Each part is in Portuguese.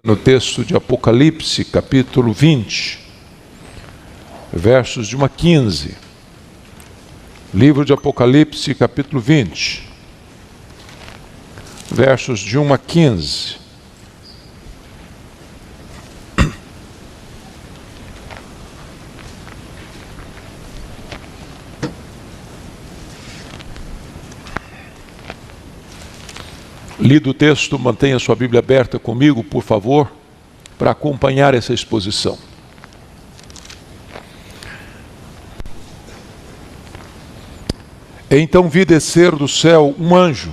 No texto de Apocalipse, capítulo 20, versos de 1 a 15. Livro de Apocalipse, capítulo 20, versos de 1 a 15. Lido o texto, mantenha sua Bíblia aberta comigo, por favor, para acompanhar essa exposição. Então vi descer do céu um anjo.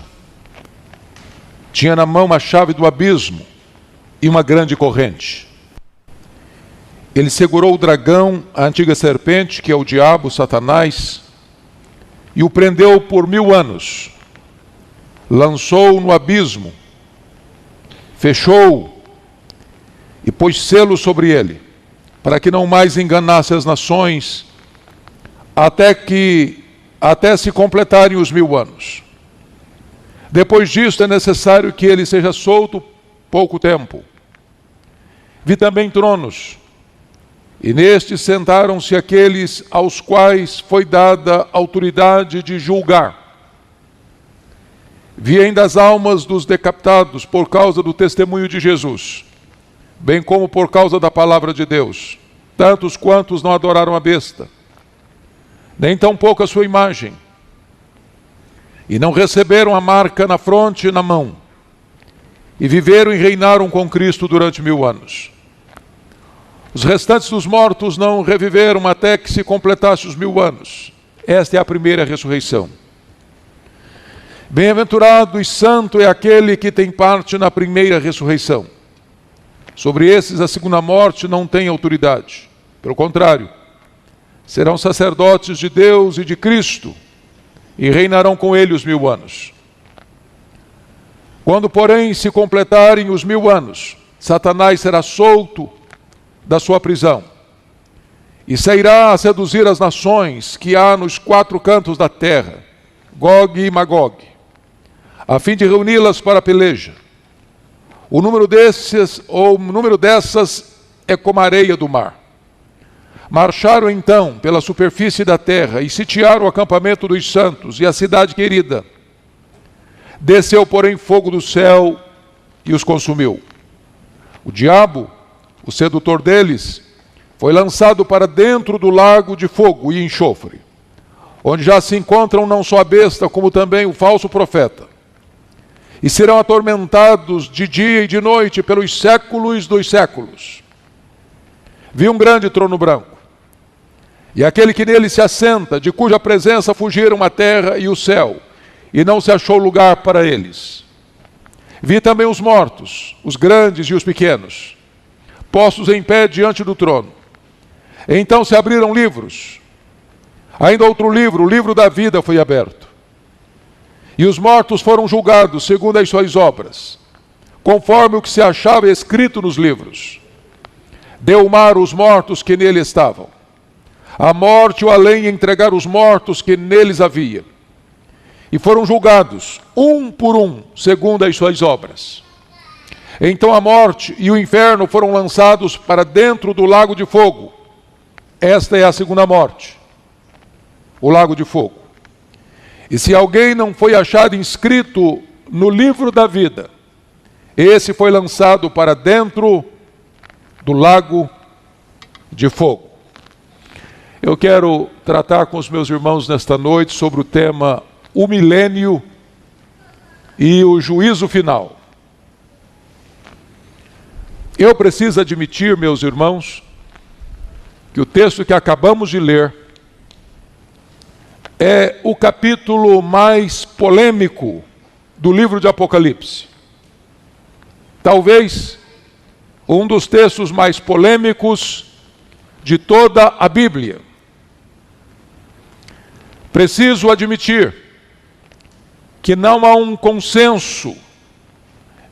Tinha na mão a chave do abismo e uma grande corrente. Ele segurou o dragão, a antiga serpente, que é o diabo, Satanás, e o prendeu por 1000 anos. Lançou-o no abismo, fechou-o e pôs selo sobre ele, para que não mais enganasse as nações, até se completarem os 1000 anos. Depois disto é necessário que ele seja solto pouco tempo. Vi também tronos, e nestes sentaram-se aqueles aos quais foi dada autoridade de julgar. Vi ainda as almas dos decapitados por causa do testemunho de Jesus, bem como por causa da palavra de Deus, tantos quantos não adoraram a besta, nem tampouco a sua imagem, e não receberam a marca na fronte e na mão, e viveram e reinaram com Cristo durante 1000 anos. Os restantes dos mortos não reviveram até que se completasse os 1000 anos. Esta é a primeira ressurreição. Bem-aventurado e santo é aquele que tem parte na primeira ressurreição. Sobre esses a segunda morte não tem autoridade. Pelo contrário, serão sacerdotes de Deus e de Cristo e reinarão com ele os 1000 anos. Quando, porém, se completarem os 1000 anos, Satanás será solto da sua prisão e sairá a seduzir as nações que há nos 4 cantos da terra, Gog e Magog, a fim de reuni-las para a peleja. O número dessas é como a areia do mar. Marcharam então pela superfície da terra e sitiaram o acampamento dos santos e a cidade querida. Desceu, porém, fogo do céu e os consumiu. O diabo, o sedutor deles, foi lançado para dentro do lago de fogo e enxofre, onde já se encontram não só a besta, como também o falso profeta. E serão atormentados de dia e de noite pelos séculos dos séculos. Vi um grande trono branco, e aquele que nele se assenta, de cuja presença fugiram a terra e o céu, e não se achou lugar para eles. Vi também os mortos, os grandes e os pequenos, postos em pé diante do trono. Então se abriram livros. Ainda outro livro, o livro da vida, foi aberto. E os mortos foram julgados segundo as suas obras, conforme o que se achava escrito nos livros. Deu o mar os mortos que nele estavam. A morte e o além entregaram os mortos que neles havia. E foram julgados, um por um, segundo as suas obras. Então a morte e o inferno foram lançados para dentro do lago de fogo. Esta é a segunda morte, o lago de fogo. E se alguém não foi achado inscrito no livro da vida, esse foi lançado para dentro do lago de fogo. Eu quero tratar com os meus irmãos nesta noite sobre o tema o milênio e o juízo final. Eu preciso admitir, meus irmãos, que o texto que acabamos de ler é o capítulo mais polêmico do livro de Apocalipse. Talvez um dos textos mais polêmicos de toda a Bíblia. Preciso admitir que não há um consenso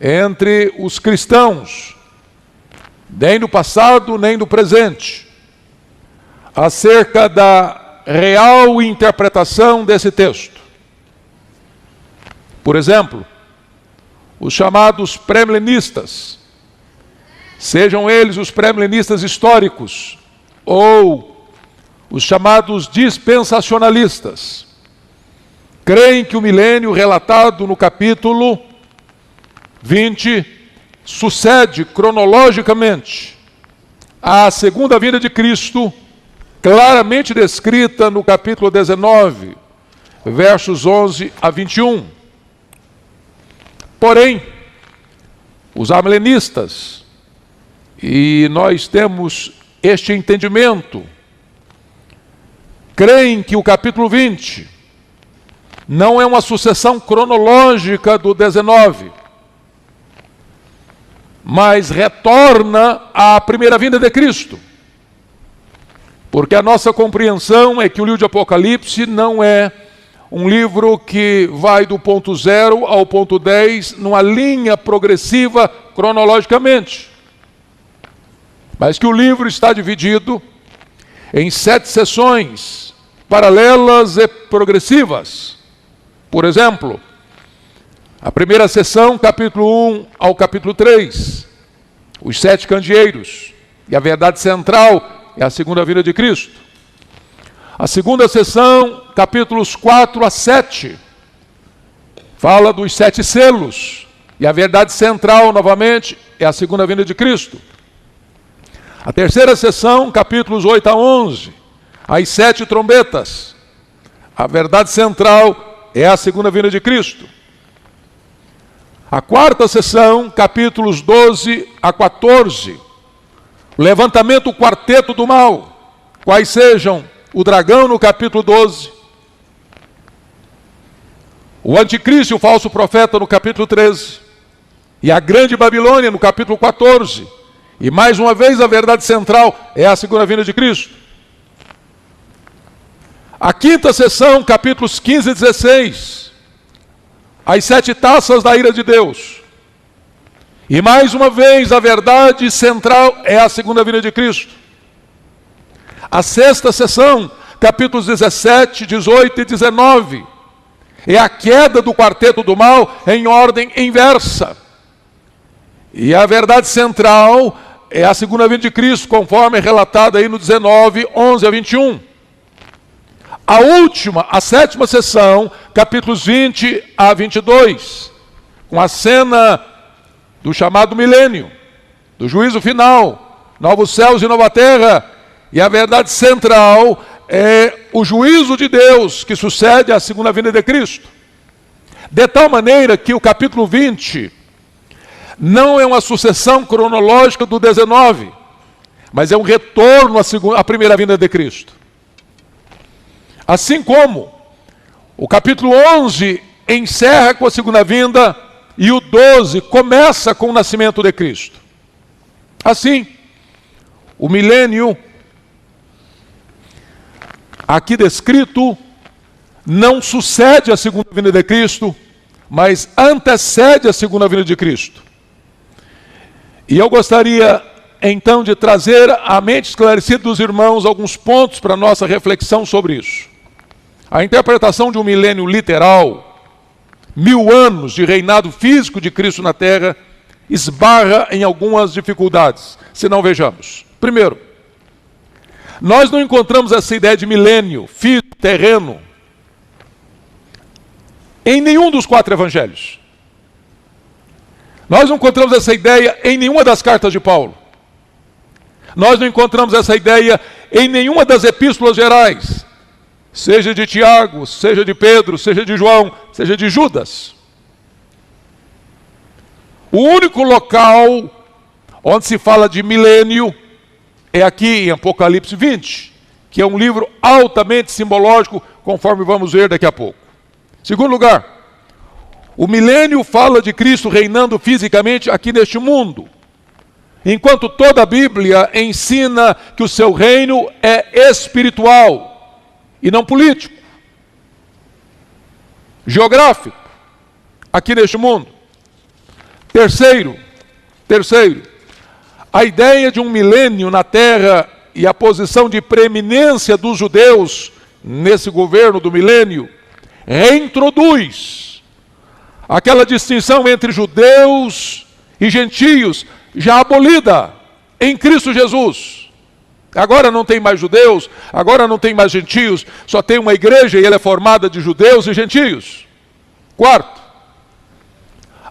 entre os cristãos, nem do passado, nem do presente, acerca da real interpretação desse texto. Por exemplo, os chamados pré-milenistas sejam eles os pré-milenistas históricos ou os chamados dispensacionalistas, creem que o milênio relatado no capítulo 20 sucede cronologicamente à segunda vinda de Cristo, claramente descrita no capítulo 19, versos 11 a 21. Porém, os amilenistas, e nós temos este entendimento, creem que o capítulo 20 não é uma sucessão cronológica do 19, mas retorna à primeira vinda de Cristo. Porque a nossa compreensão é que o livro de Apocalipse não é um livro que vai do ponto 0 ao ponto 10 numa linha progressiva cronologicamente, mas que o livro está dividido em 7 sessões paralelas e progressivas. Por exemplo, a primeira sessão, capítulo 1 ao capítulo 3, os 7 candeeiros, e a verdade central é a segunda vinda de Cristo. A segunda sessão, capítulos 4 a 7, fala dos 7 selos, e a verdade central, novamente, é a segunda vinda de Cristo. A terceira sessão, capítulos 8 a 11, as 7 trombetas, a verdade central é a segunda vinda de Cristo. A quarta sessão, capítulos 12 a 14, o levantamento do quarteto do mal, quais sejam o dragão no capítulo 12, o anticristo e o falso profeta no capítulo 13, e a grande Babilônia no capítulo 14, e mais uma vez a verdade central é a segunda vinda de Cristo. A quinta sessão, capítulos 15 e 16, as 7 taças da ira de Deus. E mais uma vez a verdade central é a segunda vinda de Cristo. A sexta sessão, capítulos 17, 18 e 19, é a queda do quarteto do mal em ordem inversa. E a verdade central é a segunda vinda de Cristo, conforme é relatada aí no 19, 11 a 21. A última, a sétima sessão, capítulos 20 a 22, com a cena do chamado milênio, do juízo final, novos céus e nova terra, e a verdade central é o juízo de Deus que sucede à segunda vinda de Cristo. De tal maneira que o capítulo 20 não é uma sucessão cronológica do 19, mas é um retorno à primeira vinda de Cristo. Assim como o capítulo 11 encerra com a segunda vinda e o 12 começa com o nascimento de Cristo. Assim, o milênio aqui descrito não sucede à segunda vinda de Cristo, mas antecede a segunda vinda de Cristo. E eu gostaria então de trazer à mente esclarecida dos irmãos alguns pontos para a nossa reflexão sobre isso. A interpretação de um milênio literal, 1000 anos de reinado físico de Cristo na terra, esbarra em algumas dificuldades, se não vejamos. Primeiro, nós não encontramos essa ideia de milênio físico, terreno, em nenhum dos 4 evangelhos. Nós não encontramos essa ideia em nenhuma das cartas de Paulo. Nós não encontramos essa ideia em nenhuma das epístolas gerais, seja de Tiago, seja de Pedro, seja de João, seja de Judas. O único local onde se fala de milênio é aqui em Apocalipse 20, que é um livro altamente simbológico, conforme vamos ver daqui a pouco. Segundo lugar, o milênio fala de Cristo reinando fisicamente aqui neste mundo, enquanto toda a Bíblia ensina que o seu reino é espiritual e não político, geográfico, aqui neste mundo. Terceiro, a ideia de um milênio na terra e a posição de preeminência dos judeus nesse governo do milênio reintroduz aquela distinção entre judeus e gentios já abolida em Cristo Jesus. Agora não tem mais judeus, agora não tem mais gentios, só tem uma igreja e ela é formada de judeus e gentios. Quarto,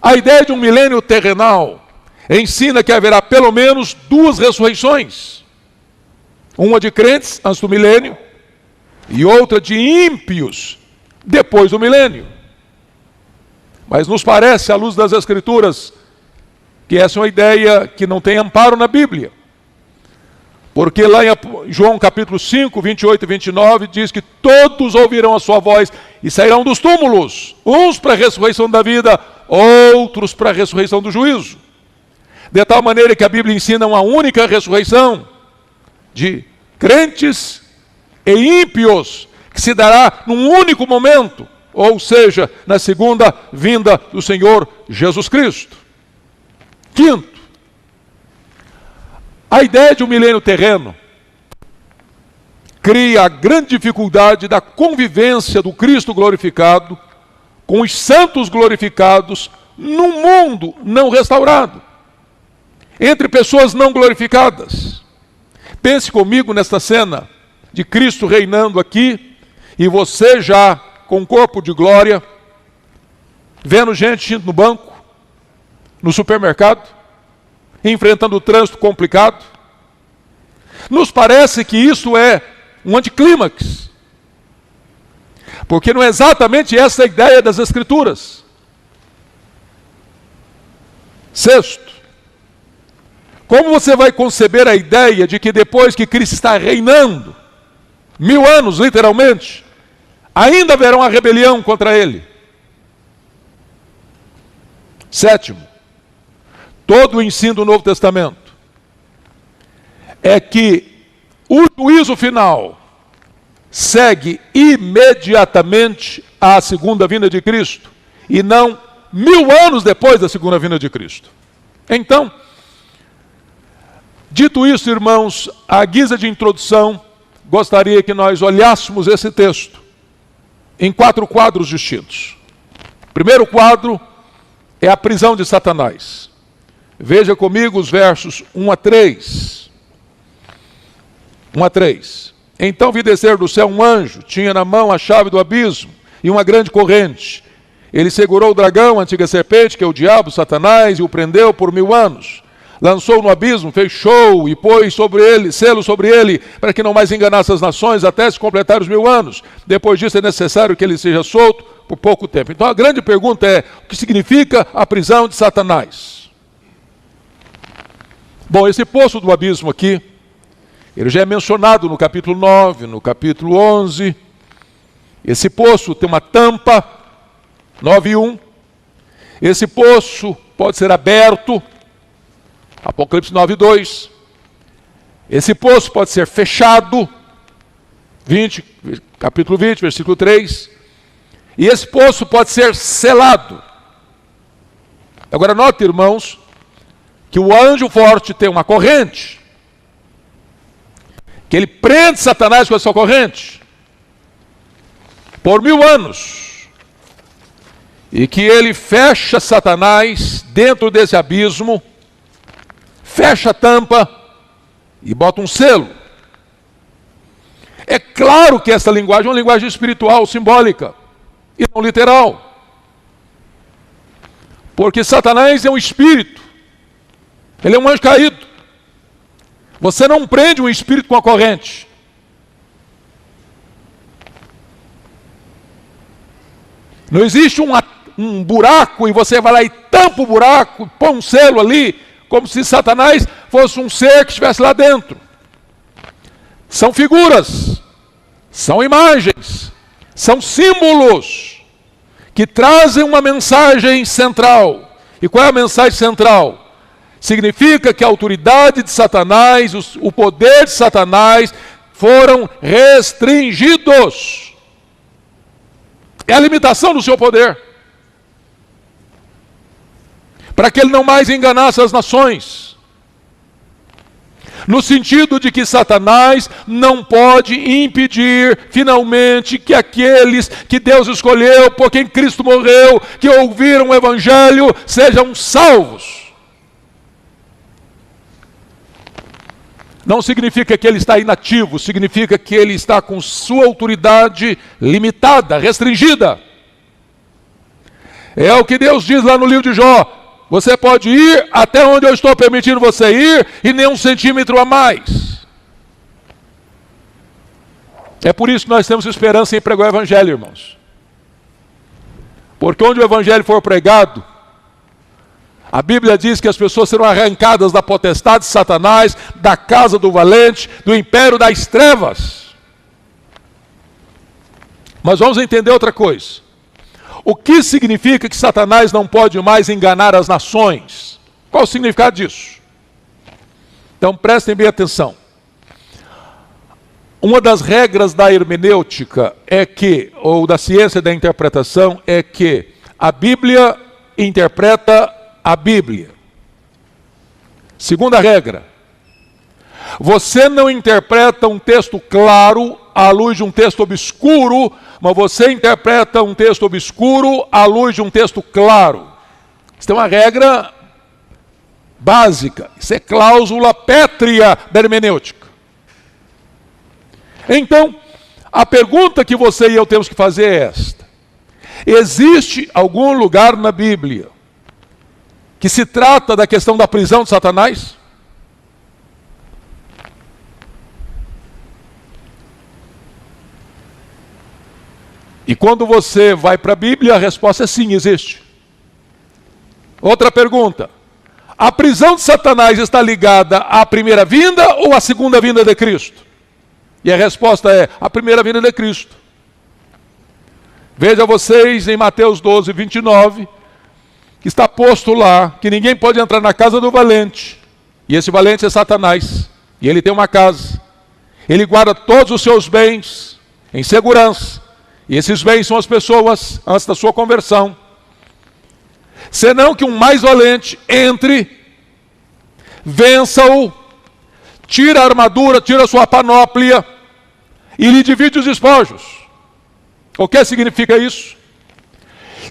a ideia de um milênio terrenal ensina que haverá pelo menos duas ressurreições. Uma de crentes antes do milênio e outra de ímpios depois do milênio. Mas nos parece, à luz das Escrituras, que essa é uma ideia que não tem amparo na Bíblia. Porque lá em João capítulo 5, 28 e 29, diz que todos ouvirão a sua voz e sairão dos túmulos, uns para a ressurreição da vida, outros para a ressurreição do juízo. De tal maneira que a Bíblia ensina uma única ressurreição de crentes e ímpios, que se dará num único momento, ou seja, na segunda vinda do Senhor Jesus Cristo. Quinto, a ideia de um milênio terreno cria a grande dificuldade da convivência do Cristo glorificado com os santos glorificados num mundo não restaurado, entre pessoas não glorificadas. Pense comigo nesta cena de Cristo reinando aqui e você já com corpo de glória, vendo gente indo no banco, no supermercado, enfrentando o trânsito complicado. Nos parece que isso é um anticlímax, porque não é exatamente essa a ideia das Escrituras. Sexto, como você vai conceber a ideia de que depois que Cristo está reinando, 1000 anos literalmente, ainda haverá uma rebelião contra ele? Sétimo, todo o ensino do Novo Testamento é que o juízo final segue imediatamente à segunda vinda de Cristo, e não 1000 anos depois da segunda vinda de Cristo. Então, dito isso, irmãos, à guisa de introdução, gostaria que nós olhássemos esse texto em 4 quadros distintos. O primeiro quadro é a prisão de Satanás. Veja comigo os versos 1 a 3. 1 a 3. Então vi descer do céu um anjo, tinha na mão a chave do abismo e uma grande corrente. Ele segurou o dragão, a antiga serpente, que é o diabo, Satanás, e o prendeu por 1000 anos. Lançou no abismo, fechou e pôs sobre ele, selo sobre ele, para que não mais enganasse as nações até se completar os 1000 anos. Depois disso é necessário que ele seja solto por pouco tempo. Então a grande pergunta é, o que significa a prisão de Satanás? Bom, esse poço do abismo aqui, ele já é mencionado no capítulo 9, no capítulo 11. Esse poço tem uma tampa, 9:1. Esse poço pode ser aberto, Apocalipse 9:2. Esse poço pode ser fechado, capítulo 20, versículo 3. E esse poço pode ser selado. Agora note, irmãos, que o anjo forte tem uma corrente, que ele prende Satanás com essa corrente por 1000 anos, e que ele fecha Satanás dentro desse abismo, fecha a tampa e bota um selo. É claro que essa linguagem é uma linguagem espiritual, simbólica, e não literal. Porque Satanás é um espírito, ele é um anjo caído. Você não prende um espírito com a corrente. Não existe um buraco e você vai lá e tampa o buraco, põe um selo ali, como se Satanás fosse um ser que estivesse lá dentro. São figuras, são imagens, são símbolos que trazem uma mensagem central. E qual é a mensagem central? Significa que a autoridade de Satanás, o poder de Satanás foram restringidos. É a limitação do seu poder, para que ele não mais enganasse as nações. No sentido de que Satanás não pode impedir, finalmente, que aqueles que Deus escolheu, por quem Cristo morreu, que ouviram o Evangelho, sejam salvos. não significa que ele está inativo, significa que ele está com sua autoridade limitada, restringida. É o que Deus diz lá no livro de Jó: você pode ir até onde eu estou permitindo você ir e nem 1 centímetro a mais. É por isso que nós temos esperança em pregar o Evangelho, irmãos. Porque onde o Evangelho for pregado, a Bíblia diz que as pessoas serão arrancadas da potestade de Satanás, da casa do valente, do império das trevas. Mas vamos entender outra coisa. O que significa que Satanás não pode mais enganar as nações? Qual o significado disso? Então prestem bem atenção. Uma das regras da hermenêutica é que, ou da ciência da interpretação, é que a Bíblia interpreta a Bíblia. Segunda regra: você não interpreta um texto claro à luz de um texto obscuro, mas você interpreta um texto obscuro à luz de um texto claro. Isso é uma regra básica. Isso é cláusula pétrea da hermenêutica. Então, a pergunta que você e eu temos que fazer é esta: existe algum lugar na Bíblia que se trata da questão da prisão de Satanás? E quando você vai para a Bíblia, a resposta é sim, existe. Outra pergunta: a prisão de Satanás está ligada à primeira vinda ou à segunda vinda de Cristo? E a resposta é a primeira vinda de Cristo. Veja vocês em Mateus 12, 29, que está posto lá que ninguém pode entrar na casa do valente. E esse valente é Satanás. E ele tem uma casa. Ele guarda todos os seus bens em segurança. E esses bens são as pessoas antes da sua conversão. Senão que um mais valente entre, vença-o, tira a armadura, tira a sua panóplia e lhe divide os despojos. O que significa isso?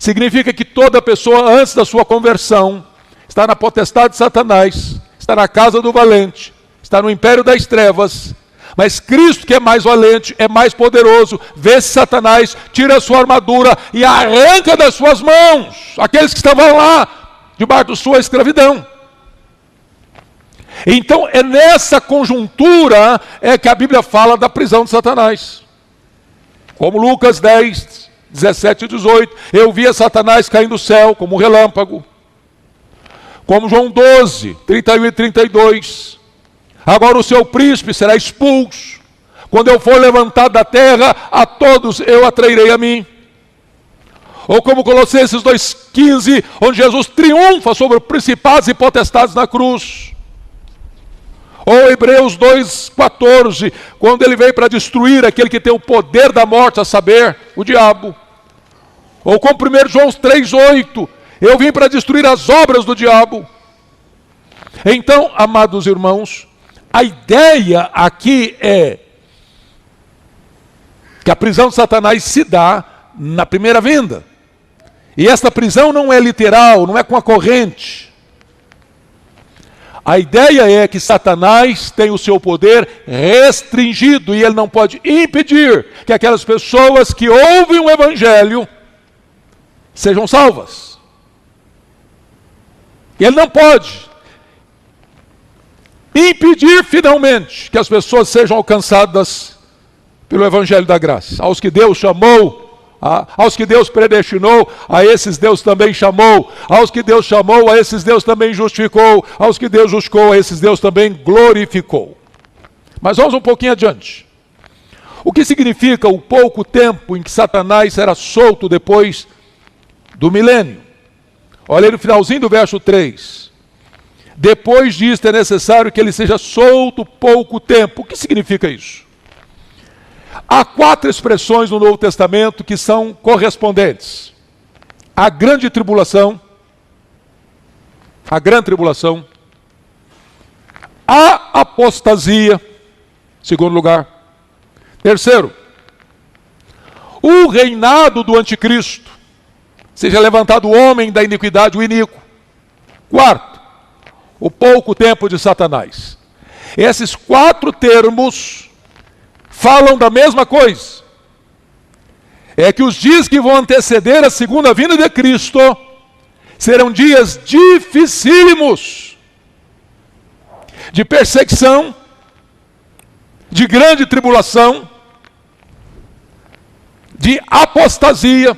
Significa que toda pessoa antes da sua conversão está na potestade de Satanás, está na casa do valente, está no império das trevas. Mas Cristo, que é mais valente, é mais poderoso, vê Satanás, tira a sua armadura e arranca das suas mãos aqueles que estavam lá, debaixo da sua escravidão. Então é nessa conjuntura que a Bíblia fala da prisão de Satanás. Como Lucas 10, 17 e 18, eu via Satanás caindo do céu como um relâmpago. Como João 12, 31 e 32. Agora o seu príncipe será expulso. Quando eu for levantado da terra, a todos eu atrairei a mim. Ou como Colossenses 2,15, onde Jesus triunfa sobre principados e potestades na cruz. Ou Hebreus 2,14, quando ele veio para destruir aquele que tem o poder da morte, a saber, o diabo. Ou como 1 João 3,8, eu vim para destruir as obras do diabo. Então, amados irmãos, a ideia aqui é que a prisão de Satanás se dá na primeira vinda. E esta prisão não é literal, não é com a corrente. A ideia é que Satanás tem o seu poder restringido e ele não pode impedir que aquelas pessoas que ouvem o Evangelho sejam salvas. Ele não pode impedir finalmente que as pessoas sejam alcançadas pelo Evangelho da Graça. Aos que Deus chamou, aos que Deus predestinou, a esses Deus também chamou. Aos que Deus chamou, a esses Deus também justificou. Aos que Deus justificou, a esses Deus também glorificou. Mas vamos um pouquinho adiante. O que significa o pouco tempo em que Satanás será solto depois do milênio? Olha aí no finalzinho do verso 3. Depois disto é necessário que ele seja solto pouco tempo. O que significa isso? Há 4 expressões no Novo Testamento que são correspondentes. A grande tribulação, a apostasia, segundo lugar. Terceiro, o reinado do anticristo, seja levantado o homem da iniquidade, o iníquo. Quarto, o pouco tempo de Satanás. Esses 4 termos falam da mesma coisa. É que os dias que vão anteceder a segunda vinda de Cristo serão dias dificílimos, de perseguição, de grande tribulação, de apostasia,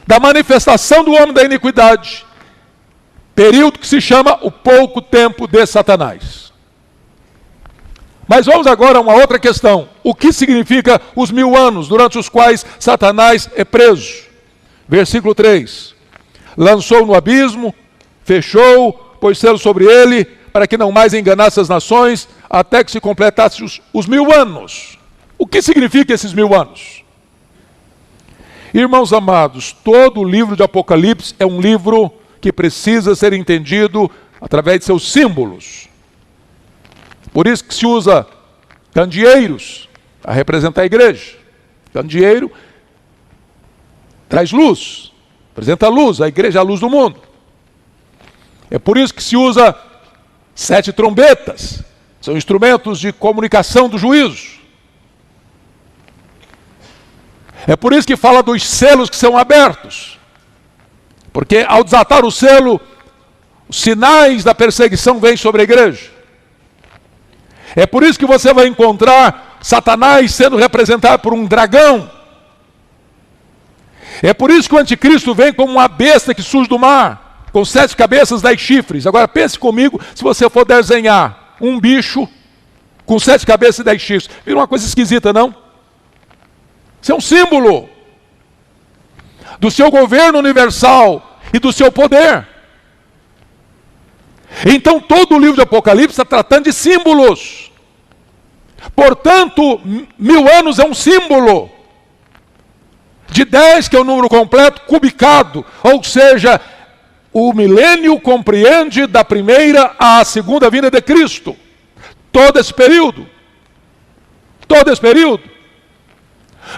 da manifestação do homem da iniquidade, período que se chama o pouco tempo de Satanás. Mas vamos agora a uma outra questão. O que significa os 1000 anos durante os quais Satanás é preso? Versículo 3. Lançou no abismo, fechou, pôs selo sobre ele, para que não mais enganasse as nações, até que se completasse os 1000 anos. O que significa esses 1000 anos? Irmãos amados, todo o livro de Apocalipse é um livro que precisa ser entendido através de seus símbolos. Por isso que se usa candeeiros a representar a igreja. Candeeiro traz luz, apresenta a luz, a igreja é a luz do mundo. É por isso que se usa 7 trombetas, são instrumentos de comunicação do juízo. É por isso que fala dos selos que são abertos. Porque ao desatar o selo, os sinais da perseguição vêm sobre a igreja. É por isso que você vai encontrar Satanás sendo representado por um dragão. É por isso que o anticristo vem como uma besta que surge do mar, com 7 cabeças, 10 chifres. Agora pense comigo, se você for desenhar um bicho com 7 cabeças e 10 chifres. Vira uma coisa esquisita, não? Isso é um símbolo do seu governo universal e do seu poder. Então todo o livro de Apocalipse está tratando de símbolos. Portanto, 1000 anos é um símbolo. De 10, que é o número completo, cubicado. Ou seja, o milênio compreende da primeira à segunda vinda de Cristo. Todo esse período. Todo esse período.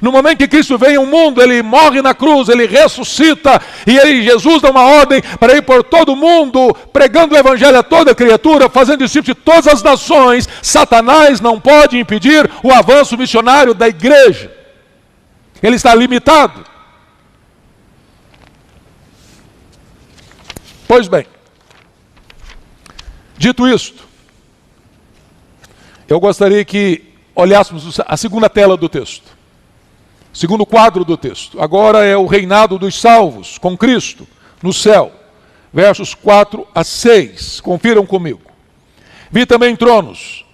No momento que Cristo vem ao mundo, ele morre na cruz, ele ressuscita, e Jesus dá uma ordem para ir por todo mundo, pregando o evangelho a toda criatura, fazendo discípulos de todas as nações. Satanás não pode impedir o avanço missionário da igreja. Ele está limitado. Pois bem, dito isto, eu gostaria que olhássemos a segunda tela do texto. Segundo quadro do texto. Agora é o reinado dos salvos com Cristo no céu. Versos 4 a 6. Confiram comigo. Vi também tronos,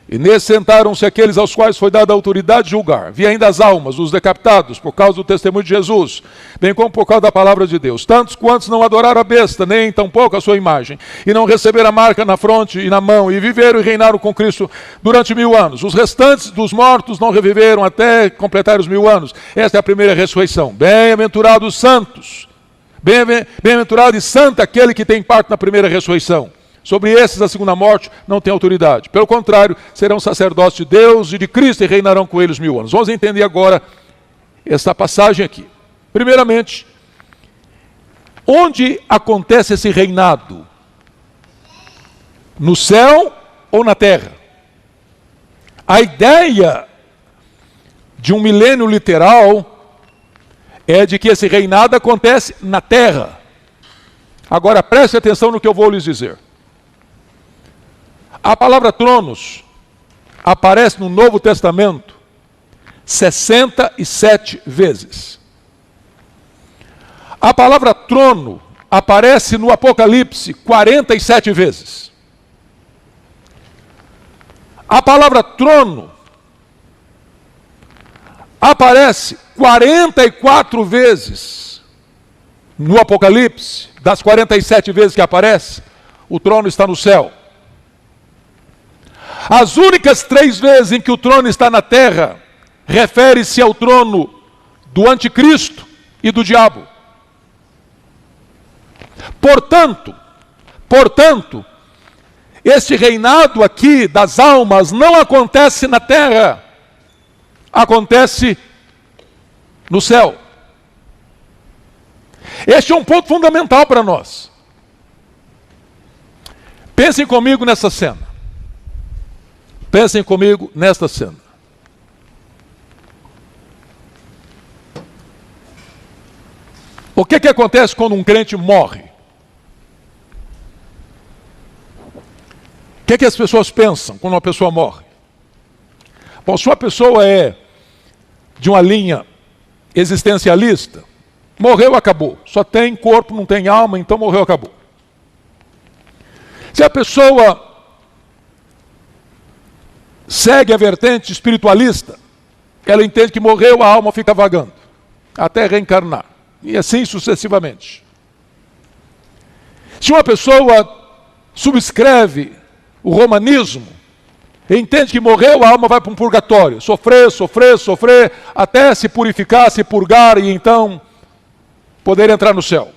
e nesses sentaram-se aqueles aos quais foi dada a autoridade de julgar. Vi ainda as almas dos decapitados por causa do testemunho de Jesus, bem como por causa da palavra de Deus. Tantos quantos não adoraram a besta, nem tampouco a sua imagem, e não receberam a marca na fronte e na mão, e viveram e reinaram com Cristo durante 1000 anos. Os restantes dos mortos não reviveram até completar os 1000 anos. Esta é a primeira ressurreição. Bem-aventurados os santos, bem-aventurado e santo aquele que tem parte na primeira ressurreição. Sobre esses, a segunda morte não tem autoridade. Pelo contrário, serão sacerdotes de Deus e de Cristo e reinarão com eles 1000 anos. Vamos entender agora essa passagem aqui. Primeiramente, onde acontece esse reinado? No céu ou na terra? A ideia de um milênio literal é de que esse reinado acontece na terra. Agora preste atenção no que eu vou lhes dizer. A palavra tronos aparece no Novo Testamento 67 vezes. A palavra trono aparece no Apocalipse 47 vezes. A palavra trono aparece 44 vezes no Apocalipse. Das 47 vezes que aparece, o trono está no céu. As únicas 3 vezes em que o trono está na terra, refere-se ao trono do anticristo e do diabo. Portanto, este reinado aqui das almas não acontece na terra, acontece no céu. Este é um ponto fundamental para nós. Pensem comigo nessa cena. Pensem comigo nesta cena. O que acontece quando um crente morre? O que as pessoas pensam quando uma pessoa morre? Bom, se uma pessoa é de uma linha existencialista, morreu, acabou. Só tem corpo, não tem alma, então morreu, acabou. Se a pessoa segue a vertente espiritualista, ela entende que morreu, a alma fica vagando, até reencarnar. E assim sucessivamente. Se uma pessoa subscreve o romanismo, entende que morreu, a alma vai para um purgatório. Sofrer, sofrer, sofrer, até se purificar, se purgar e então poder entrar no céu.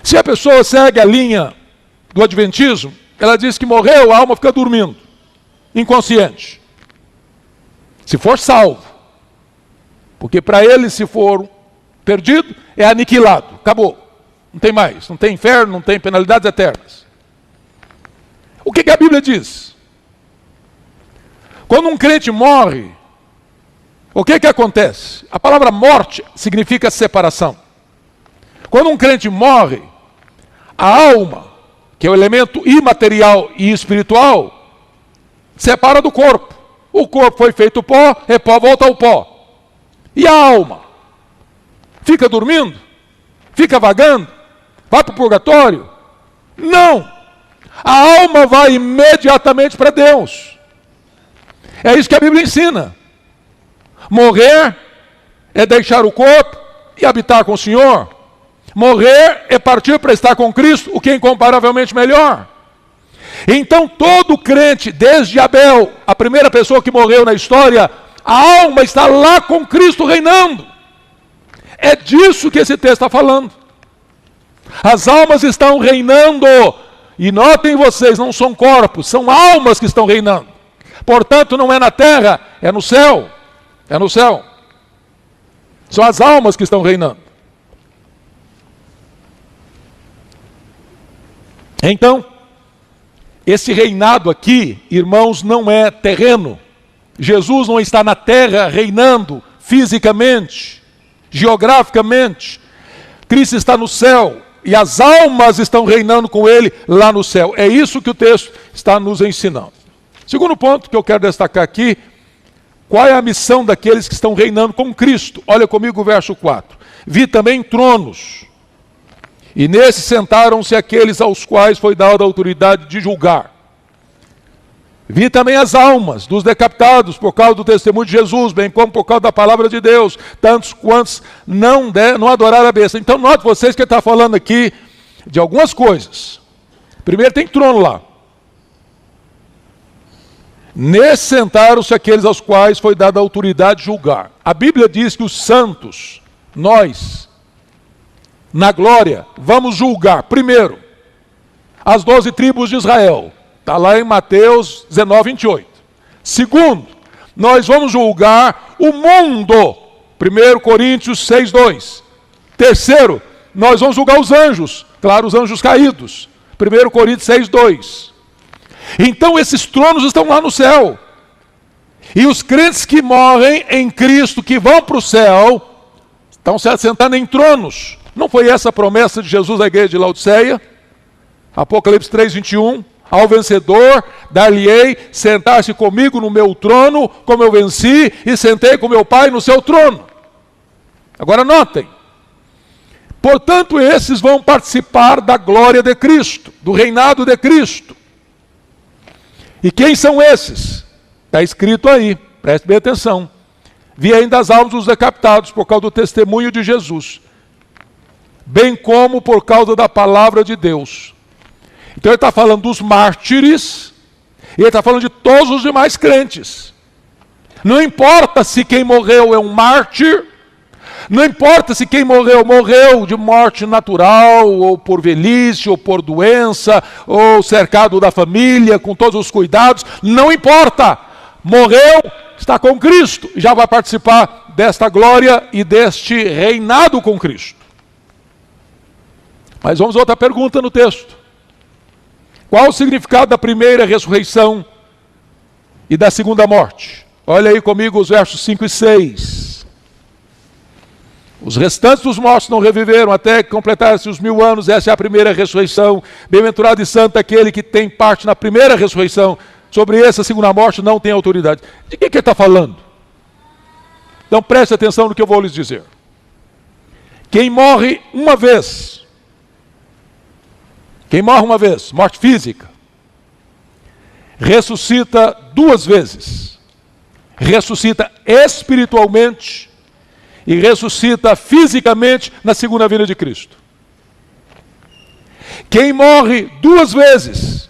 Se a pessoa segue a linha do adventismo, ela diz que morreu, a alma fica dormindo, inconsciente. Se for salvo. Porque para ele, se for perdido, é aniquilado, acabou. Não tem mais, não tem inferno, não tem penalidades eternas. O que a Bíblia diz? Quando um crente morre, o que acontece? A palavra morte significa separação. Quando um crente morre, a alma, que é o elemento imaterial e espiritual, separa do corpo. O corpo foi feito pó, é pó, volta ao pó. E a alma? Fica dormindo? Fica vagando? Vai para o purgatório? Não! A alma vai imediatamente para Deus. É isso que a Bíblia ensina. Morrer é deixar o corpo e habitar com o Senhor. Morrer é partir para estar com Cristo, o que é incomparavelmente melhor. Então todo crente, desde Abel, a primeira pessoa que morreu na história, a alma está lá com Cristo reinando. É disso que esse texto está falando. As almas estão reinando. E notem vocês, não são corpos, são almas que estão reinando. Portanto, não é na terra, é no céu. É no céu. São as almas que estão reinando. Então, esse reinado aqui, irmãos, não é terreno. Jesus não está na terra reinando fisicamente, geograficamente. Cristo está no céu e as almas estão reinando com ele lá no céu. É isso que o texto está nos ensinando. Segundo ponto que eu quero destacar aqui, qual é a missão daqueles que estão reinando com Cristo? Olha comigo o verso 4. Vi também tronos, e nesses sentaram-se aqueles aos quais foi dada a autoridade de julgar. Vi também as almas dos decapitados por causa do testemunho de Jesus, bem como por causa da palavra de Deus, tantos quantos não adoraram a besta. Então note vocês que ele está falando aqui de algumas coisas. Primeiro tem trono lá. Nesse sentaram-se aqueles aos quais foi dada a autoridade de julgar. A Bíblia diz que os santos, nós, na glória, vamos julgar, primeiro, as 12 tribos de Israel. Está lá em Mateus 19, 28. Segundo, nós vamos julgar o mundo. 1 Coríntios 6, 2. Terceiro, nós vamos julgar os anjos. Claro, os anjos caídos. 1 Coríntios 6, 2. Então esses tronos estão lá no céu. E os crentes que morrem em Cristo, que vão para o céu, estão se assentando em tronos. Não foi essa a promessa de Jesus à igreja de Laodiceia? Apocalipse 3, 21. Ao vencedor, dar-lhe-ei sentar-se comigo no meu trono, como eu venci, e sentei com meu Pai no seu trono. Agora notem. Portanto, esses vão participar da glória de Cristo, do reinado de Cristo. E quem são esses? Está escrito aí, preste bem atenção. Vi ainda as almas dos decapitados por causa do testemunho de Jesus, bem como por causa da palavra de Deus. Então ele está falando dos mártires, e ele está falando de todos os demais crentes. Não importa se quem morreu é um mártir, não importa se quem morreu de morte natural, ou por velhice, ou por doença, ou cercado da família, com todos os cuidados, não importa. Morreu, está com Cristo, e já vai participar desta glória e deste reinado com Cristo. Mas vamos a outra pergunta no texto. Qual o significado da primeira ressurreição e da segunda morte? Olha aí comigo os versos 5 e 6. Os restantes dos mortos não reviveram até que completasse os 1000 anos. Essa é a primeira ressurreição. Bem-aventurado e santo aquele que tem parte na primeira ressurreição. Sobre essa segunda morte não tem autoridade. De que ele está falando? Então preste atenção no que eu vou lhes dizer. Quem morre uma vez, morte física, ressuscita 2 vezes. Ressuscita espiritualmente e ressuscita fisicamente na segunda vinda de Cristo. Quem morre 2 vezes,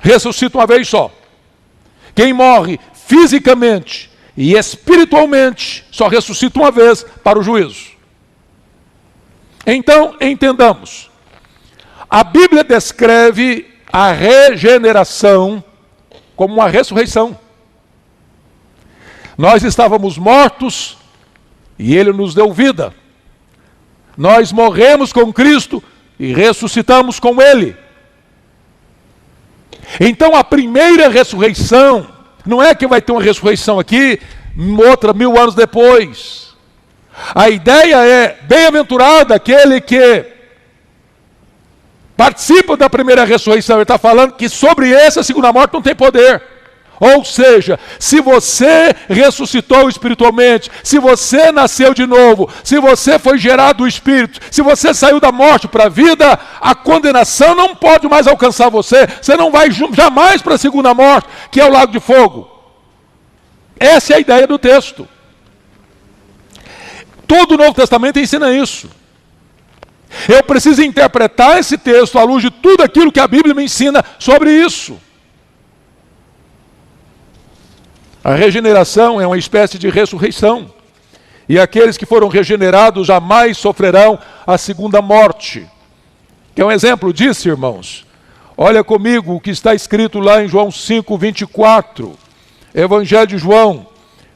ressuscita uma vez só. Quem morre fisicamente e espiritualmente, só ressuscita uma vez para o juízo. Então, entendamos. A Bíblia descreve a regeneração como uma ressurreição. Nós estávamos mortos e Ele nos deu vida. Nós morremos com Cristo e ressuscitamos com Ele. Então a primeira ressurreição, não é que vai ter uma ressurreição aqui, outra 1000 anos depois. A ideia é, bem-aventurado aquele que participa da primeira ressurreição. Ele está falando que sobre essa segunda morte não tem poder. Ou seja, se você ressuscitou espiritualmente, se você nasceu de novo, se você foi gerado do Espírito, se você saiu da morte para a vida, a condenação não pode mais alcançar você. Você não vai jamais para a segunda morte, que é o lago de fogo. Essa é a ideia do texto. Todo o Novo Testamento ensina isso. Eu preciso interpretar esse texto à luz de tudo aquilo que a Bíblia me ensina sobre isso. A regeneração é uma espécie de ressurreição. E aqueles que foram regenerados jamais sofrerão a segunda morte. Quer um exemplo disso, irmãos? Olha comigo o que está escrito lá em João 5, 24. Evangelho de João.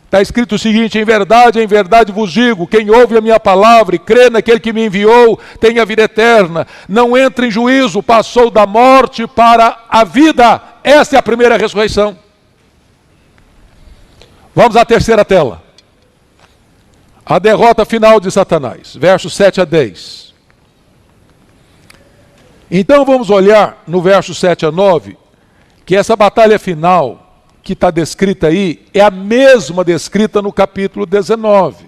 Está escrito o seguinte: em verdade vos digo, quem ouve a minha palavra e crê naquele que me enviou, tem a vida eterna. Não entra em juízo, passou da morte para a vida. Essa é a primeira ressurreição. Vamos à terceira tela. A derrota final de Satanás, versos 7 a 10. Então vamos olhar no verso 7 a 9, que essa batalha final que está descrita aí é a mesma descrita no capítulo 19.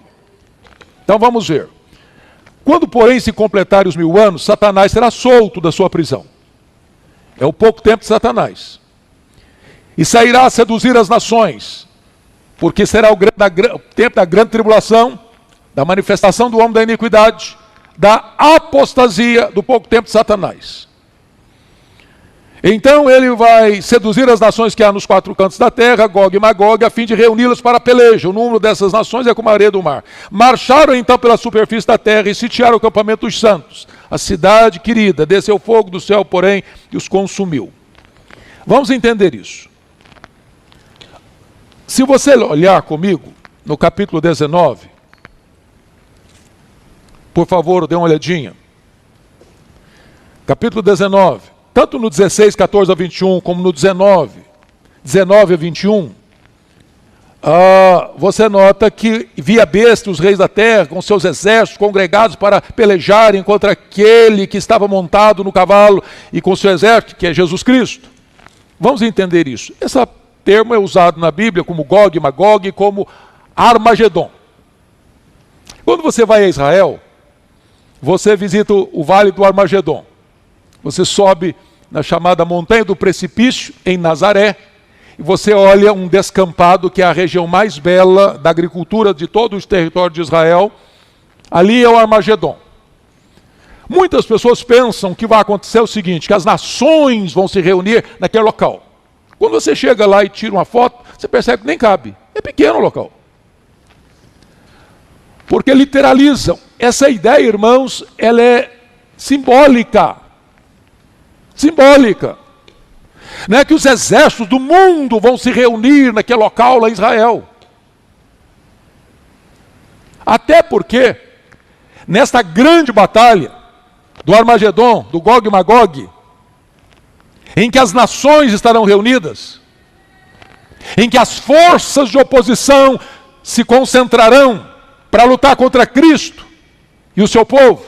Então vamos ver. Quando, porém, se completarem os 1000 anos, Satanás será solto da sua prisão. É o pouco tempo de Satanás. E sairá a seduzir as nações, porque será o tempo da grande tribulação, da manifestação do homem da iniquidade, da apostasia, do pouco tempo de Satanás. Então ele vai seduzir as nações que há nos 4 cantos da terra, Gog e Magog, a fim de reuni-las para a peleja. O número dessas nações é como a areia do mar. Marcharam então pela superfície da terra e sitiaram o acampamento dos santos. A cidade querida, desceu fogo do céu, porém, e os consumiu. Vamos entender isso. Se você olhar comigo no capítulo 19, por favor, dê uma olhadinha. Capítulo 19. Tanto no 16, 14 a 21, como no 19 a 21, você nota que via besta os reis da terra, com seus exércitos congregados para pelejarem contra aquele que estava montado no cavalo e com seu exército, que é Jesus Cristo. Vamos entender isso. Esse termo é usado na Bíblia como Gog e Magog e como Armagedon. Quando você vai a Israel, você visita o Vale do Armagedon. Você sobe na chamada Montanha do Precipício, em Nazaré, e você olha um descampado, que é a região mais bela da agricultura de todo o território de Israel. Ali é o Armagedon. Muitas pessoas pensam que vai acontecer o seguinte, que as nações vão se reunir naquele local. Quando você chega lá e tira uma foto, você percebe que nem cabe. É pequeno o local. Porque literalizam. Essa ideia, irmãos, ela é simbólica. Simbólica. Não é que os exércitos do mundo vão se reunir naquele local lá em Israel. Até porque, nesta grande batalha do Armagedon, do Gog e Magog, em que as nações estarão reunidas, em que as forças de oposição se concentrarão para lutar contra Cristo e o seu povo.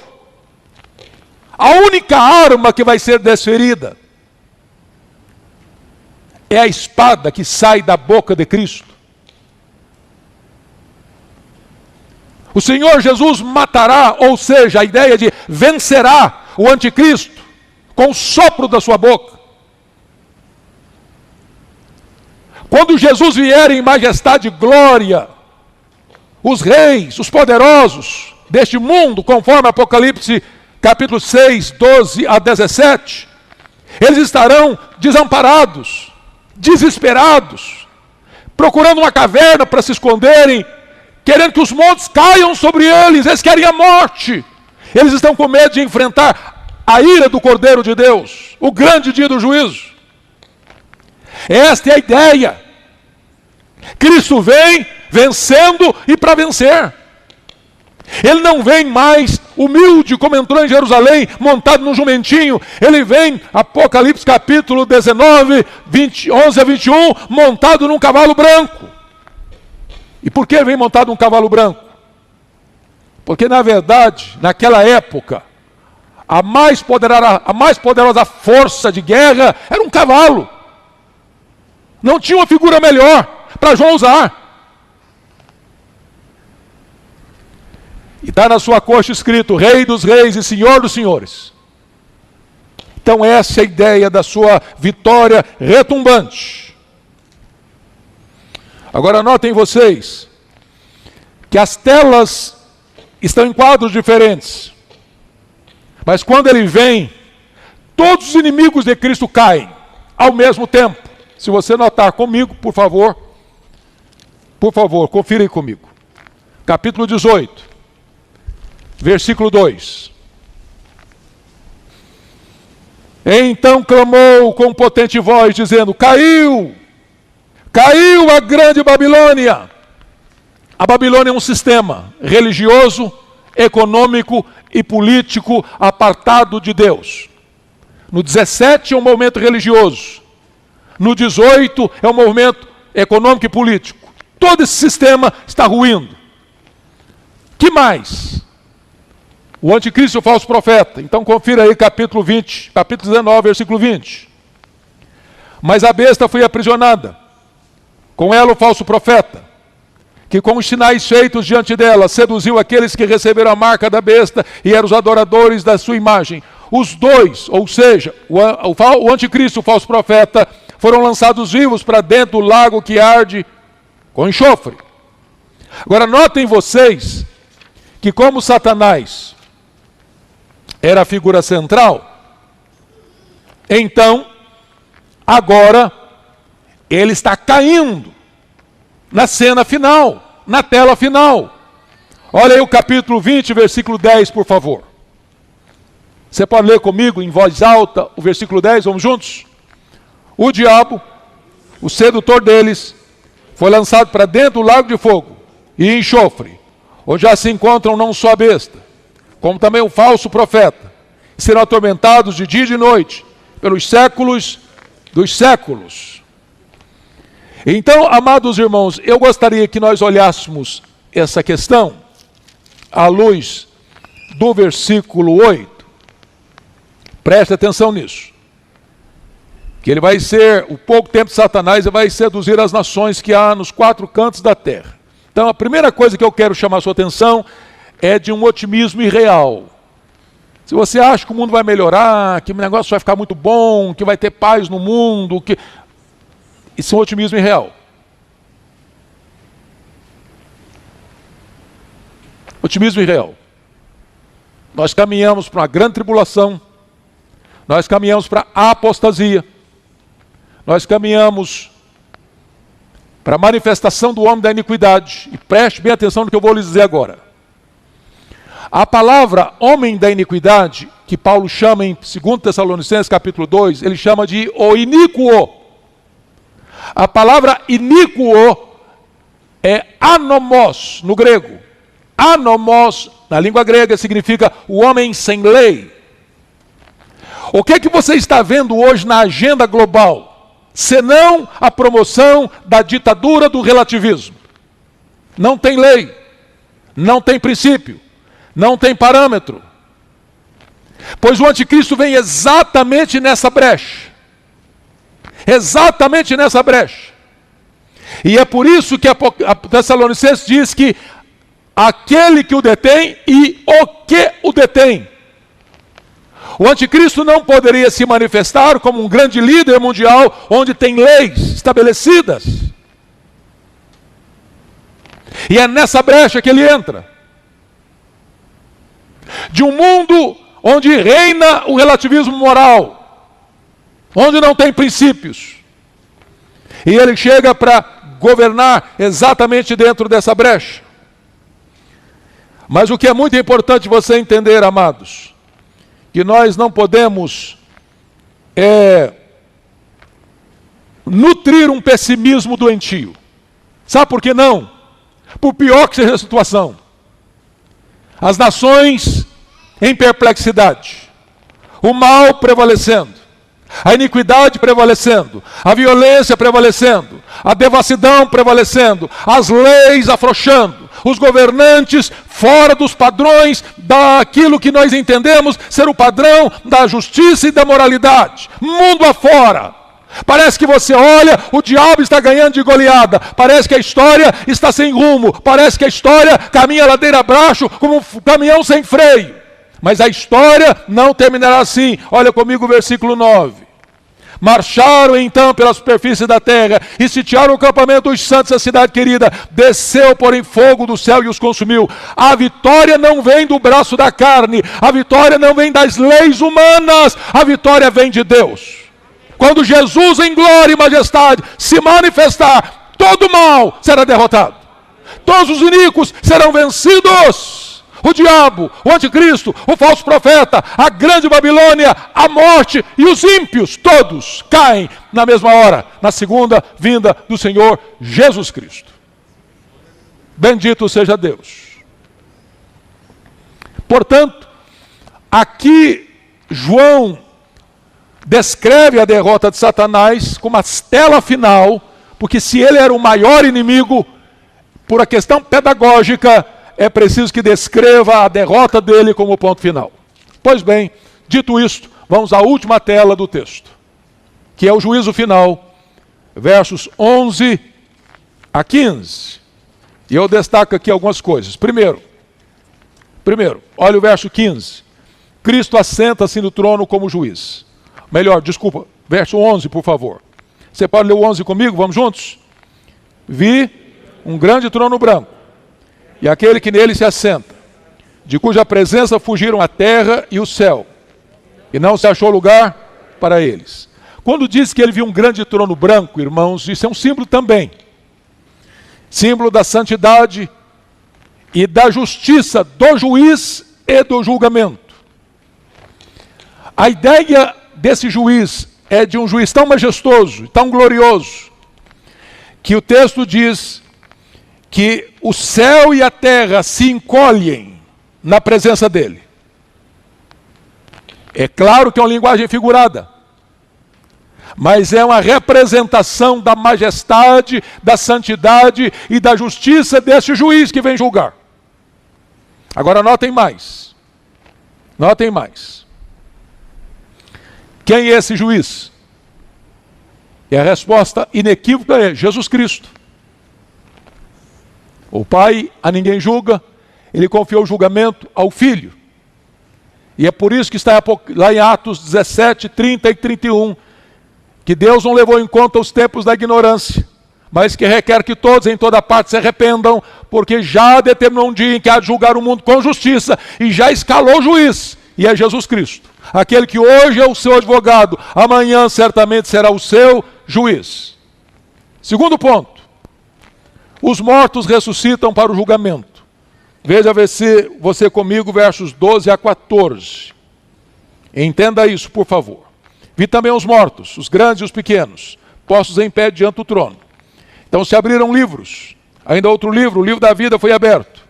A única arma que vai ser desferida é a espada que sai da boca de Cristo. O Senhor Jesus matará, ou seja, a ideia de vencerá o anticristo com o sopro da sua boca. Quando Jesus vier em majestade e glória, os reis, os poderosos deste mundo, conforme Apocalipse capítulo 6, 12 a 17, eles estarão desamparados, desesperados, procurando uma caverna para se esconderem, querendo que os montes caiam sobre eles. Eles querem a morte. Eles estão com medo de enfrentar a ira do Cordeiro de Deus, o grande dia do juízo. Esta é a ideia. Cristo vem vencendo e para vencer. Ele não vem mais humilde como entrou em Jerusalém, montado num jumentinho. Ele vem, Apocalipse capítulo 19, 11 a 21, montado num cavalo branco. E por que vem montado num cavalo branco? Porque na verdade, naquela época, a mais poderosa força de guerra era um cavalo. Não tinha uma figura melhor para João usar. E está na sua coxa escrito: Rei dos reis e Senhor dos senhores. Então essa é a ideia da sua vitória retumbante. Agora notem vocês que as telas estão em quadros diferentes. Mas quando ele vem, todos os inimigos de Cristo caem ao mesmo tempo. Se você notar comigo, por favor, confira aí comigo. Capítulo 18, versículo 2. Então clamou com potente voz, dizendo: Caiu a grande Babilônia. A Babilônia é um sistema religioso, econômico e político apartado de Deus. No 17 é um movimento religioso. No 18 é um movimento econômico e político. Todo esse sistema está ruindo. Que mais? O anticristo e o falso profeta. Então confira aí capítulo 20, capítulo 19, versículo 20. Mas a besta foi aprisionada, com ela o falso profeta, que com os sinais feitos diante dela, seduziu aqueles que receberam a marca da besta e eram os adoradores da sua imagem. Os dois, ou seja, o anticristo e o falso profeta, foram lançados vivos para dentro do lago que arde com enxofre. Agora notem vocês que como Satanás era a figura central, então, agora, ele está caindo na cena final, na tela final. Olha aí o capítulo 20, versículo 10, por favor. Você pode ler comigo em voz alta o versículo 10, vamos juntos? O diabo, o sedutor deles, foi lançado para dentro do lago de fogo e enxofre, onde já se encontram não só a besta, como também o falso profeta, que serão atormentados de dia e de noite, pelos séculos dos séculos. Então, amados irmãos, eu gostaria que nós olhássemos essa questão à luz do versículo 8. Preste atenção nisso. Que ele vai ser, o pouco tempo de Satanás, ele vai seduzir as nações que há nos quatro cantos da terra. Então, a primeira coisa que eu quero chamar a sua atenção é de um otimismo irreal. Se você acha que o mundo vai melhorar, que o negócio vai ficar muito bom, que vai ter paz no mundo, que... isso é um otimismo irreal. Otimismo irreal. Nós caminhamos para uma grande tribulação, nós caminhamos para a apostasia, nós caminhamos para a manifestação do homem da iniquidade. E preste bem atenção no que eu vou lhes dizer agora. A palavra homem da iniquidade, que Paulo chama em 2 Tessalonicenses capítulo 2, ele chama de o iníquo. A palavra iníquo é anomos no grego. Anomos, na língua grega, significa o homem sem lei. O que você está vendo hoje na agenda global, senão a promoção da ditadura do relativismo? Não tem lei, não tem princípio, não tem parâmetro. Pois o anticristo vem exatamente nessa brecha. Exatamente nessa brecha. E é por isso que a Tessalonicenses diz que aquele que o detém e o que o detém. O anticristo não poderia se manifestar como um grande líder mundial onde tem leis estabelecidas. E é nessa brecha que ele entra. De um mundo onde reina o relativismo moral, onde não tem princípios. E ele chega para governar exatamente dentro dessa brecha. Mas o que é muito importante você entender, amados, que nós não podemos nutrir um pessimismo doentio. Sabe por que não? Por pior que seja a situação. As nações em perplexidade, o mal prevalecendo, a iniquidade prevalecendo, a violência prevalecendo, a devassidão prevalecendo, as leis afrouxando, os governantes fora dos padrões daquilo que nós entendemos ser o padrão da justiça e da moralidade, mundo afora. Parece que você olha, o diabo está ganhando de goleada, parece que a história está sem rumo, parece que a história caminha ladeira abaixo como um caminhão sem freio. Mas a história não terminará assim. Olha comigo o versículo 9. Marcharam então pela superfície da terra e sitiaram o acampamento dos santos da cidade querida. Desceu, porém, fogo do céu e os consumiu. A vitória não vem do braço da carne, a vitória não vem das leis humanas, a vitória vem de Deus. Quando Jesus em glória e majestade se manifestar, todo mal será derrotado. Todos os iníquos serão vencidos. O diabo, o anticristo, o falso profeta, a grande Babilônia, a morte e os ímpios, todos caem na mesma hora, na segunda vinda do Senhor Jesus Cristo. Bendito seja Deus. Portanto, aqui João descreve a derrota de Satanás como a tela final, porque se ele era o maior inimigo, por a questão pedagógica, é preciso que descreva a derrota dele como ponto final. Pois bem, dito isto, vamos à última tela do texto, que é o juízo final, versos 11 a 15. E eu destaco aqui algumas coisas. Primeiro, olha o verso 15. Cristo assenta-se no trono como juiz. Verso 11, por favor. Você pode ler o 11 comigo? Vamos juntos? Vi um grande trono branco, e aquele que nele se assenta, de cuja presença fugiram a terra e o céu, e não se achou lugar para eles. Quando diz que ele viu um grande trono branco, irmãos, isso é um símbolo também. Símbolo da santidade e da justiça do juiz e do julgamento. A ideia desse juiz é de um juiz tão majestoso, tão glorioso, que o texto diz que o céu e a terra se encolhem na presença dele. É claro que é uma linguagem figurada, mas é uma representação da majestade, da santidade e da justiça desse juiz que vem julgar. Agora notem mais. Notem mais. Quem é esse juiz? E a resposta inequívoca é Jesus Cristo. O Pai a ninguém julga, ele confiou o julgamento ao Filho. E é por isso que está lá em Atos 17, 30 e 31, que Deus não levou em conta os tempos da ignorância, mas que requer que todos em toda parte se arrependam, porque já determinou um dia em que há de julgar o mundo com justiça, e já escalou o juiz, e é Jesus Cristo. Aquele que hoje é o seu advogado, amanhã certamente será o seu juiz. Segundo ponto. Os mortos ressuscitam para o julgamento. Veja você comigo, versos 12 a 14. Entenda isso, por favor. Vi também os mortos, os grandes e os pequenos, postos em pé diante do trono. Então se abriram livros. Ainda outro livro, o livro da vida, foi aberto.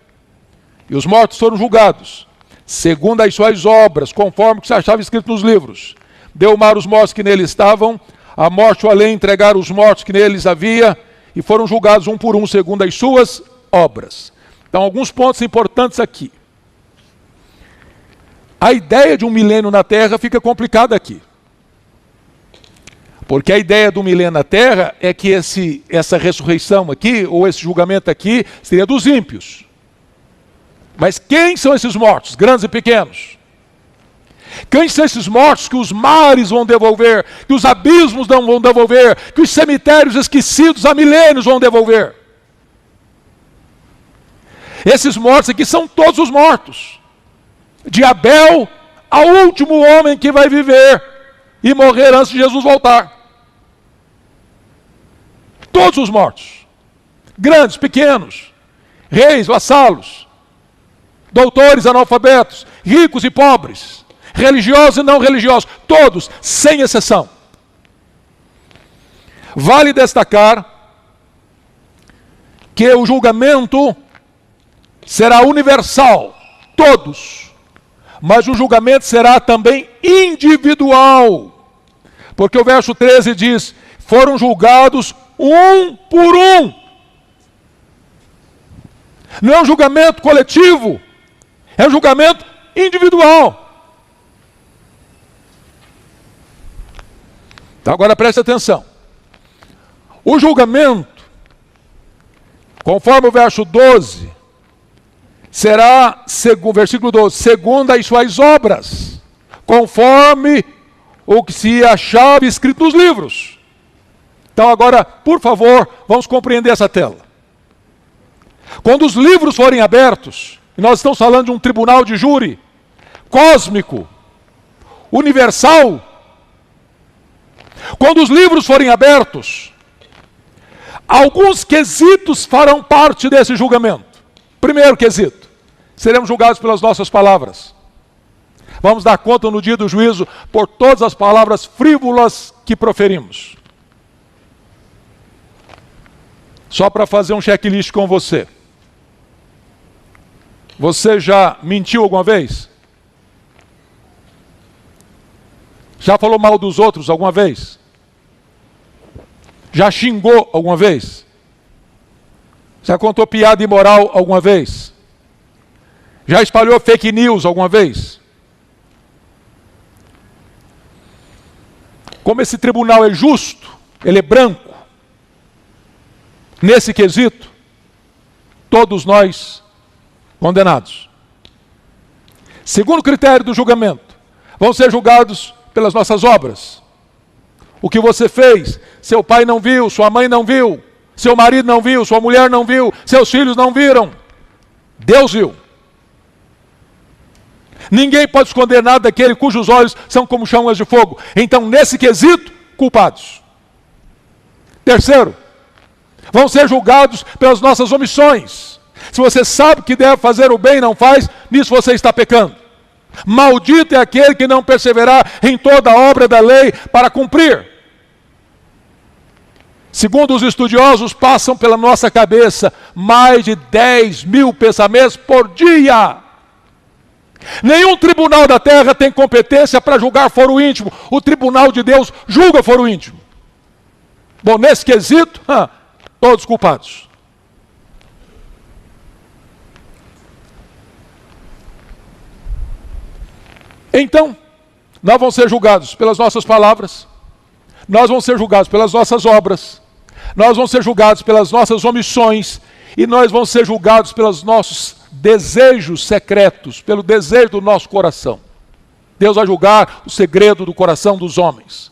E os mortos foram julgados, segundo as suas obras, conforme o que se achava escrito nos livros. Deu o mar os mortos que nele estavam, a morte e o além entregaram os mortos que neles havia, e foram julgados um por um segundo as suas obras. Então, alguns pontos importantes aqui. A ideia de um milênio na Terra fica complicada aqui. Porque a ideia do milênio na Terra é que essa ressurreição aqui, ou esse julgamento aqui, seria dos ímpios. Mas quem são esses mortos, grandes e pequenos? Quem são esses mortos que os mares vão devolver, que os abismos não vão devolver, que os cemitérios esquecidos há milênios vão devolver? Esses mortos aqui são todos os mortos. De Abel ao último homem que vai viver e morrer antes de Jesus voltar. Todos os mortos. Grandes, pequenos, reis, vassalos, doutores, analfabetos, ricos e pobres, religiosos e não religiosos, todos, sem exceção. Vale destacar que o julgamento será universal, todos, mas o julgamento será também individual, porque o verso 13 diz, foram julgados um por um. Não é um julgamento coletivo, é um julgamento individual. Então agora preste atenção. O julgamento, conforme o verso 12, será, versículo 12, segundo as suas obras, conforme o que se achava escrito nos livros. Então agora, por favor, vamos compreender essa tela. Quando os livros forem abertos, e nós estamos falando de um tribunal de júri, cósmico, universal, quando os livros forem abertos, alguns quesitos farão parte desse julgamento. Primeiro quesito, seremos julgados pelas nossas palavras. Vamos dar conta no dia do juízo por todas as palavras frívolas que proferimos. Só para fazer um checklist com você. Você já mentiu alguma vez? Já falou mal dos outros alguma vez? Já xingou alguma vez? Já contou piada imoral alguma vez? Já espalhou fake news alguma vez? Como esse tribunal é justo, ele é branco, nesse quesito, todos nós condenados. Segundo critério do julgamento, vão ser julgados pelas nossas obras. O que você fez, seu pai não viu, sua mãe não viu, seu marido não viu, sua mulher não viu, seus filhos não viram. Deus viu. Ninguém pode esconder nada daquele cujos olhos são como chamas de fogo. Então, nesse quesito, culpados. Terceiro, vão ser julgados pelas nossas omissões. Se você sabe que deve fazer o bem e não faz, nisso você está pecando. Maldito é aquele que não perseverar em toda a obra da lei para cumprir. Segundo os estudiosos, passam pela nossa cabeça mais de 10.000 pensamentos por dia. Nenhum tribunal da terra tem competência para julgar foro íntimo. O tribunal de Deus julga foro íntimo. Bom, nesse quesito, todos culpados. Então, nós vamos ser julgados pelas nossas palavras, nós vamos ser julgados pelas nossas obras, nós vamos ser julgados pelas nossas omissões e nós vamos ser julgados pelos nossos desejos secretos, pelo desejo do nosso coração. Deus vai julgar o segredo do coração dos homens.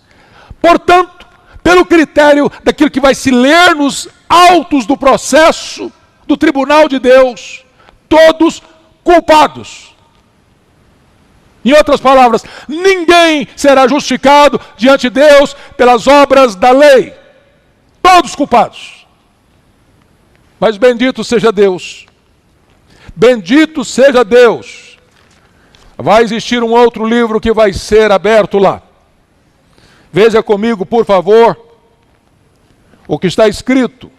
Portanto, pelo critério daquilo que vai se ler nos autos do processo do tribunal de Deus, todos culpados. Em outras palavras, ninguém será justificado diante de Deus pelas obras da lei. Todos culpados. Mas bendito seja Deus. Bendito seja Deus. Vai existir um outro livro que vai ser aberto lá. Veja comigo, por favor, o que está escrito.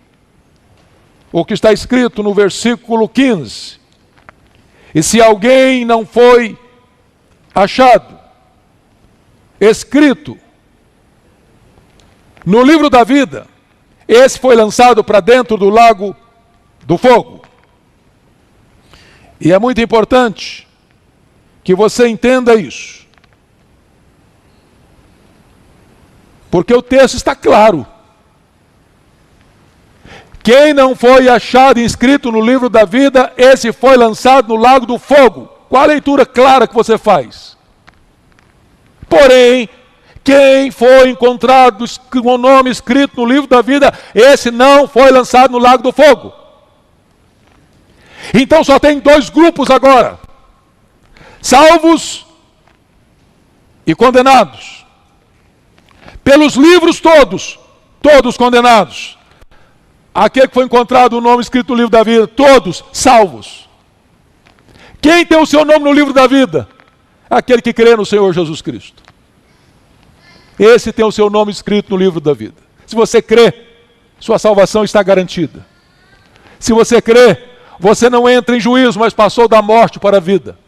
O que está escrito no versículo 15. E se alguém não foi achado, escrito no livro da vida, esse foi lançado para dentro do lago do fogo. E é muito importante que você entenda isso. Porque o texto está claro. Quem não foi achado inscrito no livro da vida, esse foi lançado no lago do fogo. Qual a leitura clara que você faz? Porém, quem foi encontrado com o nome escrito no livro da vida, esse não foi lançado no lago do fogo. Então só tem dois grupos agora: salvos e condenados. Pelos livros todos condenados. Aquele que foi encontrado o nome escrito no livro da vida, todos salvos. Quem tem o seu nome no livro da vida? Aquele que crê no Senhor Jesus Cristo. Esse tem o seu nome escrito no livro da vida. Se você crê, sua salvação está garantida. Se você crê, você não entra em juízo, mas passou da morte para a vida.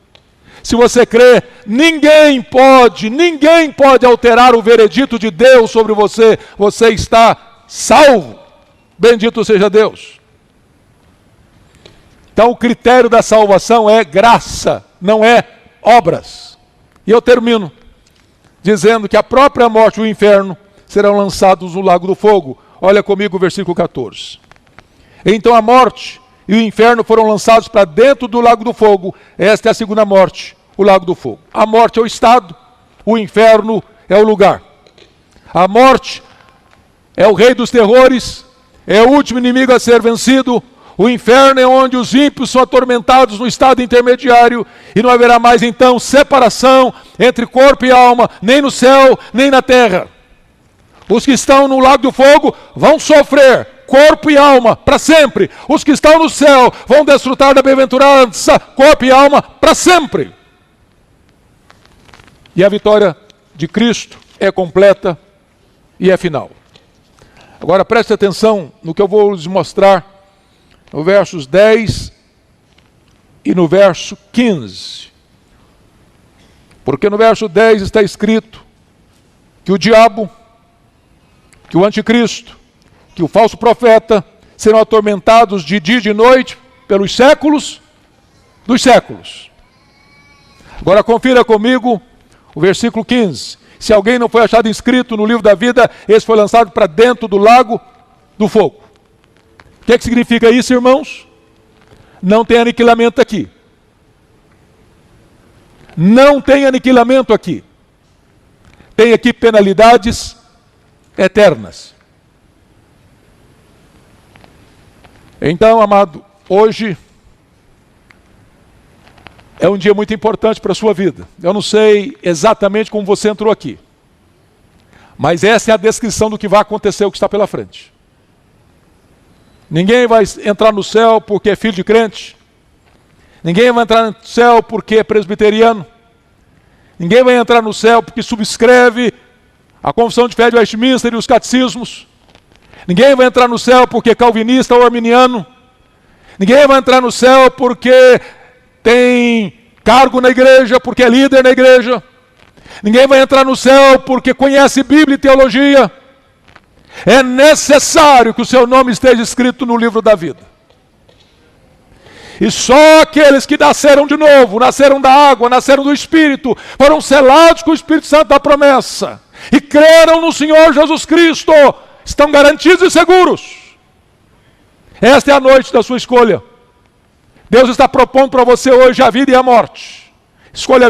Se você crê, ninguém pode alterar o veredito de Deus sobre você. Você está salvo. Bendito seja Deus. Então o critério da salvação é graça, não é obras. E eu termino dizendo que a própria morte e o inferno serão lançados no lago do fogo. Olha comigo o versículo 14. Então a morte e o inferno foram lançados para dentro do lago do fogo. Esta é a segunda morte, o lago do fogo. A morte é o estado, o inferno é o lugar. A morte é o rei dos terrores, é o último inimigo a ser vencido. O inferno é onde os ímpios são atormentados no estado intermediário, e não haverá mais então separação entre corpo e alma, nem no céu, nem na terra. Os que estão no lago do fogo vão sofrer, corpo e alma, para sempre. Os que estão no céu vão desfrutar da bem-aventurança, corpo e alma, para sempre. E a vitória de Cristo é completa e é final. Agora preste atenção no que eu vou lhes mostrar no versos 10 e no verso 15. Porque no verso 10 está escrito que o diabo, que o anticristo, que o falso profeta serão atormentados de dia e de noite pelos séculos dos séculos. Agora confira comigo o versículo 15. Se alguém não foi achado inscrito no livro da vida, esse foi lançado para dentro do lago do fogo. O que significa isso, irmãos? Não tem aniquilamento aqui. Não tem aniquilamento aqui. Tem aqui penalidades eternas. Então, amado, hoje é um dia muito importante para a sua vida. Eu não sei exatamente como você entrou aqui, mas essa é a descrição do que vai acontecer, o que está pela frente. Ninguém vai entrar no céu porque é filho de crente. Ninguém vai entrar no céu porque é presbiteriano. Ninguém vai entrar no céu porque subscreve a Confissão de Fé de Westminster e os catecismos. Ninguém vai entrar no céu porque é calvinista ou arminiano. Ninguém vai entrar no céu porque tem cargo na igreja, porque é líder na igreja. Ninguém vai entrar no céu porque conhece Bíblia e teologia. É necessário que o seu nome esteja escrito no livro da vida. E só aqueles que nasceram de novo, nasceram da água, nasceram do Espírito, foram selados com o Espírito Santo da promessa, e creram no Senhor Jesus Cristo, estão garantidos e seguros. Esta é a noite da sua escolha. Deus está propondo para você hoje a vida e a morte. Escolha